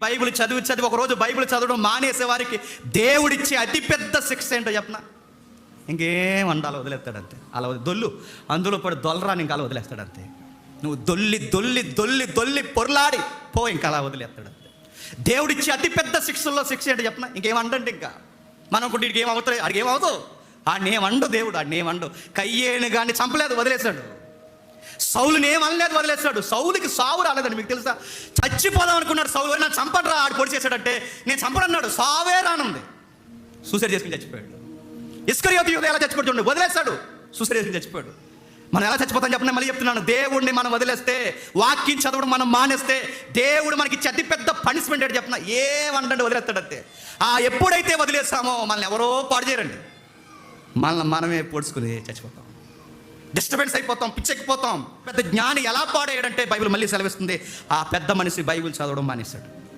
Bible చదివి ఒకరోజు Bible చదవడం మానేసే వారికి దేవుడిచ్చే అతిపెద్ద శిక్ష ఏంటో చెప్పనా? ఇంకేం అండాలో వదిలేస్తాడంతే. అలా దొల్లు, అందులో పడి దొల్లరాని ఇంకా అలా వదిలేస్తాడంతే. నువ్వు దొల్లి దొల్లి దొల్లి దొల్లి పొరలాడి పో, ఇంకా అలా వదిలేస్తాడంతే. దేవుడిచ్చే అతిపెద్ద శిక్షల్లో శిక్ష ఏంటో చెప్పనా? ఇంకేమండండి. ఇంకా మనం కొన్ని వీడికి ఏమవుతాయి, అడిగి ఏమవుతావు, ఆడనేమండు దేవుడు, ఆడనేమండు. కయ్యేను కానీ చంపలేదు, వదిలేశాడు. సౌలుని ఏమనలేదు, వదిలేశాడు. సౌలుకి సావు రాలేదండి, మీకు తెలుసా? చచ్చిపోదాం అనుకున్నాడు సౌలు. నన్ను చంపడరా, ఆడు పొడి చేశాడంటే నేను చంపడన్నాడు, సావే రానుంది. సూసైడ్ చేసుకుని చచ్చిపోయాడు. ఇస్కరియోతు యూదా ఎలా చచ్చిపోయాడు చూడండి, వదిలేశాడు, సూసైడ్ చేసుకుని చచ్చిపోయాడు. మనం ఎలా చచ్చిపోతాం చెప్పండి? మళ్ళీ చెప్తున్నాను, దేవుడిని మనం వదిలేస్తే, వాక్యం చదవడం మనం మానేస్తే, దేవుడు మనకి ఇచ్చే అతిపెద్ద పనిష్మెంట్ ఏంటి చెప్పిన? ఏమంటే వదిలేస్తాడంతే. ఎప్పుడైతే వదిలేస్తామో మనల్ని ఎవరో పాడు చేయరండి, మనమే పొడుచుకుని చచ్చిపోతాం, డిస్టర్బెన్స్ అయిపోతాం, పిచ్చెక్కిపోతాం. పెద్ద జ్ఞాని ఎలా పాడేయడంటే బైబిల్ మళ్ళీ సెలవిస్తుంది, ఆ పెద్ద మనిషి బైబిల్ చదవడం మానేశాడు.